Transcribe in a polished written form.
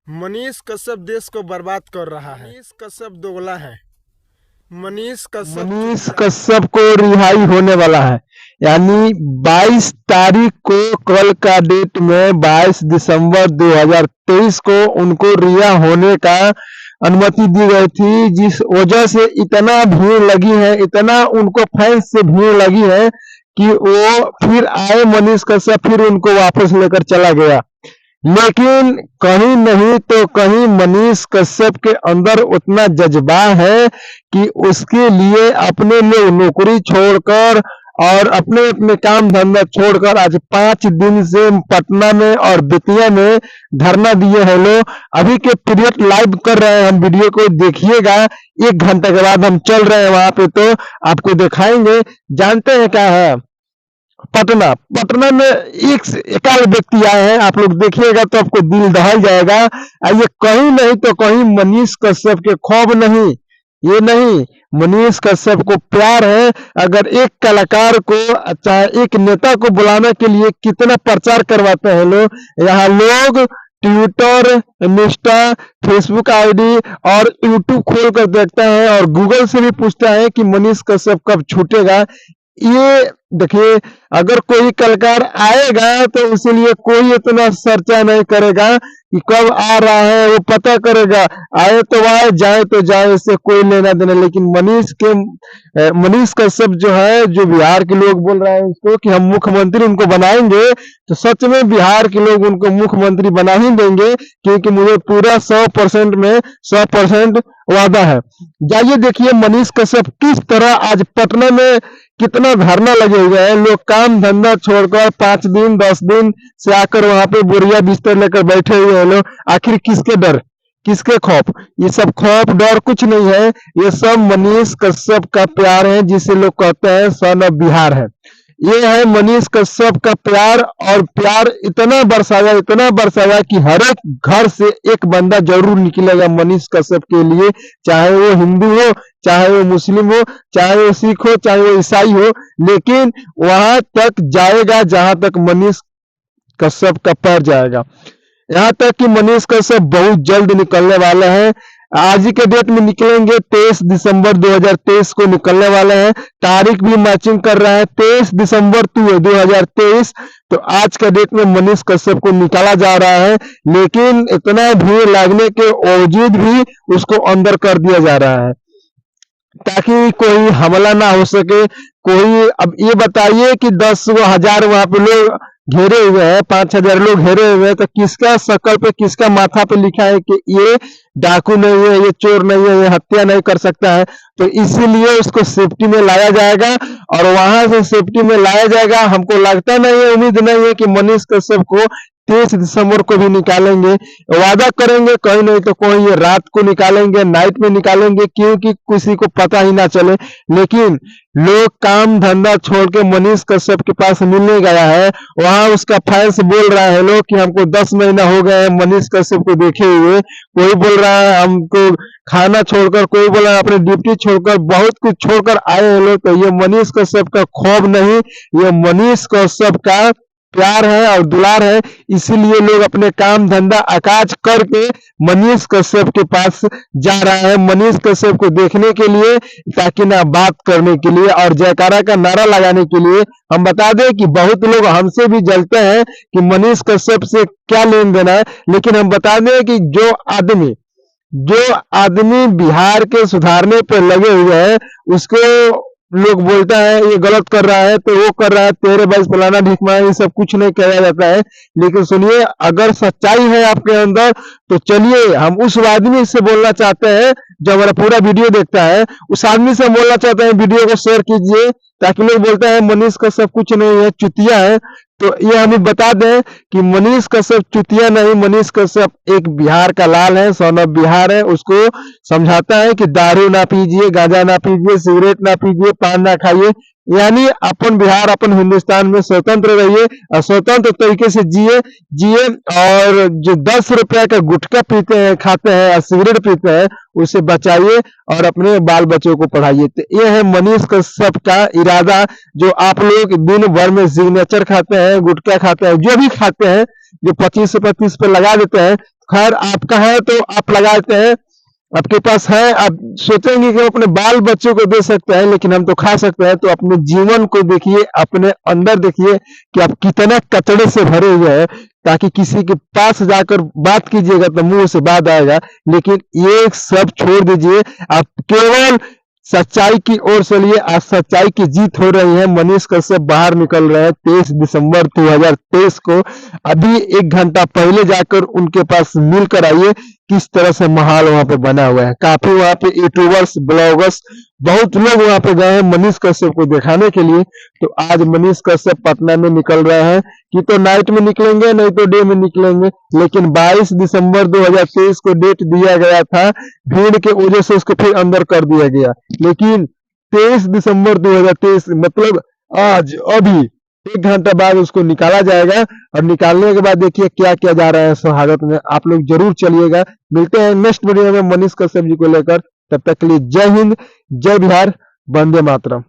मनीष कश्यप देश को बर्बाद कर रहा है। मनीष कश्यप दोगला है। मनीष कश्यप को रिहाई होने वाला है। यानी 22 तारीख को कल का डेट में 22 दिसंबर 2023 को उनको रिहा होने का अनुमति दी गई थी, जिस वजह से इतना भीड़ लगी है, इतना उनको फैंस से भीड़ लगी है कि वो फिर आए मनीष कश्यप, फिर उनको वापस लेकर चला गया। लेकिन कहीं नहीं तो कहीं मनीष कश्यप के अंदर उतना जज्बा है कि उसके लिए अपने लोग नौकरी छोड़कर और अपने अपने काम धंधा छोड़कर आज 5 दिन से पटना में और बेतिया में धरना दिए हैं लोग। अभी के पीरियड लाइव कर रहे हैं, हम वीडियो को देखिएगा। 1 घंटे के बाद हम चल रहे हैं वहां पे, तो आपको दिखाएंगे। जानते हैं क्या है पटना में एकाध व्यक्ति आए हैं, आप लोग देखिएगा तो आपको दिल दहल जाएगा। ये कहीं नहीं तो कहीं मनीष कश्यप के खौफ नहीं, ये नहीं, मनीष कश्यप को प्यार है। अगर एक कलाकार को, चाहे एक नेता को बुलाने के लिए कितना प्रचार करवाते हैं लोग। यहाँ लोग ट्विटर, इंस्टा, फेसबुक आईडी और यूट्यूब खोल कर देखते हैं और गूगल से भी पूछते हैं कि मनीष कश्यप कब छूटेगा। ये देखिए, अगर कोई कलाकार आएगा तो उसके लिए कोई इतना चर्चा नहीं करेगा कि कब आ रहा है, वो पता करेगा। आए तो आए, जाए तो जाए, इससे कोई लेना देना। लेकिन मनीष कश्यप जो है, जो बिहार के लोग बोल रहे हैं उसको कि हम मुख्यमंत्री उनको बनाएंगे, तो सच में बिहार के लोग उनको मुख्यमंत्री बना ही देंगे, क्योंकि मुझे पूरा 100% में 100% वादा है। जाइए देखिए मनीष कश्यप किस तरह आज पटना में कितना धरना लगे हुए हैं। लोग काम धंधा छोड़कर 5 दिन 10 दिन से आकर वहां पे बोरिया बिस्तर लेकर बैठे हुए हैं लोग। आखिर किसके डर, किसके खौफ? ये सब खौफ डर कुछ नहीं है, ये सब मनीष कश्यप का प्यार है, जिसे लोग कहते हैं सन ऑफ बिहार है। ये है मनीष कश्यप का प्यार, और प्यार इतना बरसाया कि हर एक घर से एक बंदा जरूर निकलेगा मनीष कश्यप के लिए, चाहे वो हिंदू हो, चाहे वो मुस्लिम हो, चाहे वो सिख हो, चाहे वो ईसाई हो, लेकिन वहां तक जाएगा जहां तक मनीष कश्यप का पैर जाएगा। यहाँ तक कि मनीष कश्यप बहुत जल्द निकलने वाले हैं। आज ही के डेट में निकलेंगे, 23 दिसंबर 2023 को निकलने वाले हैं। तारीख भी मैचिंग कर रहा है, 23 दिसंबर 2023। तो आज के डेट में मनीष कश्यप को निकाला जा रहा है, लेकिन इतना भीड़ लगने के बावजूद भी उसको अंदर कर दिया जा रहा है ताकि कोई हमला ना हो सके। कोई, अब ये बताइए कि 10,000 वहां पे लोग घेरे हुए हैं, 5,000 लोग घेरे हुए हैं, तो किसका शकल पे, किसका माथा पे लिखा है कि ये डाकू नहीं है, ये चोर नहीं है, ये हत्या नहीं कर सकता है? तो इसीलिए उसको सेफ्टी में लाया जाएगा, और वहां से सेफ्टी में लाया जाएगा। हमको लगता नहीं है, उम्मीद नहीं है कि मनीष कश्यप को 23 दिसंबर को भी निकालेंगे। वादा करेंगे, कहीं नहीं तो कहीं ये रात को निकालेंगे, नाइट में निकालेंगे, क्योंकि किसी को पता ही ना चले। लेकिन लोग काम धंधा छोड़ के मनीष कश्यप के पास मिलने गया है। वहां उसका फैंस बोल रहा है लोग कि हमको 10 महीना हो गए हैं मनीष कश्यप को देखे हुए। कोई बोल रहा है हमको खाना छोड़कर, कोई बोल रहा है अपनी ड्यूटी छोड़कर, बहुत कुछ छोड़कर आए हैं लोग। तो ये मनीष कश्यप का खौफ नहीं, ये मनीष कश्यप का प्यार है और दुलार है। इसीलिए लोग अपने काम धंधा अकाज करके मनीष कश्यप के पास जा रहा है, मनीष कश्यप को देखने के लिए, ताकि ना बात करने के लिए और जयकारा का नारा लगाने के लिए। हम बता दें कि बहुत लोग हमसे भी जलते हैं कि मनीष कश्यप से क्या लेन देना है, लेकिन हम बता दें कि जो आदमी बिहार के सुधारने पर लगे हुए हैं, उसको लोग बोलता है ये गलत कर रहा है, तो वो कर रहा है, तेरे बस फलाना ढिकमा, ये सब कुछ नहीं कहा जाता है। लेकिन सुनिए, अगर सच्चाई है आपके अंदर, तो चलिए हम उस आदमी से बोलना चाहते हैं जो हमारा पूरा वीडियो देखता है, उस आदमी से बोलना चाहते हैं, वीडियो को शेयर कीजिए, ताकि लोग बोलते हैं मनीष कश्यप कुछ नहीं है, चुतिया है। तो ये हमें बता दें कि मनीष कश्यप चुतिया नहीं, मनीष कश्यप एक बिहार का लाल है, सन ऑफ बिहार है। उसको समझाता है कि दारू ना पीजिए, गांजा ना पीजिए, सिगरेट ना पीजिए, पान ना खाइए, यानी अपन बिहार, अपन हिंदुस्तान में स्वतंत्र रहिए और स्वतंत्र तरीके से जिए। और जो 10 रुपया का गुटखा पीते हैं, खाते हैं और सिगरेट पीते हैं, उसे बचाइए और अपने बाल बच्चों को पढ़ाइए। तो ये है मनीष कश्यप का इरादा। जो आप लोग दिन भर में सिग्नेचर खाते हैं, गुटखा खाते हैं, जो भी खाते हैं, जो 25 रुपये 30 पे लगा देते हैं, खैर आपका है तो आप लगाते हैं, आपके पास है, आप सोचेंगे कि हम अपने बाल बच्चों को दे सकते हैं लेकिन हम तो खा सकते हैं। तो अपने जीवन को देखिए, अपने अंदर देखिए कि आप कितना कचड़े से भरे हुए हैं, ताकि किसी के पास जाकर बात कीजिएगा तो मुंह से बात आएगा। लेकिन ये सब छोड़ दीजिए, आप केवल सच्चाई की ओर चलिए। आज सच्चाई की जीत हो रही है। मनीष कश्यप बाहर निकल रहे हैं 23 दिसंबर 2023 को। अभी 1 घंटा पहले जाकर उनके पास मिलकर आइए किस तरह से माहौल वहां पे बना हुआ है। काफी वहां पे यूट्यूबर्स, ब्लॉगर्स, बहुत लोग वहां पे गए हैं मनीष कश्यप को दिखाने के लिए। तो आज मनीष कश्यप पटना में निकल रहे हैं, कि तो नाइट में निकलेंगे नहीं तो डे में निकलेंगे। लेकिन 22 दिसंबर 2023 को डेट दिया गया था, भीड़ के वजह से उसको फिर अंदर कर दिया गया। लेकिन 23 दिसंबर 2023 मतलब आज, अभी 1 घंटा बाद उसको निकाला जाएगा। और निकालने के बाद देखिए क्या क्या जा रहा है शहादत में। आप लोग जरूर चलिएगा। मिलते हैं नेक्स्ट वीडियो में मनीष कश्यप जी को लेकर। तब तक के लिए जय हिंद, जय बिहार, वंदे मातरम।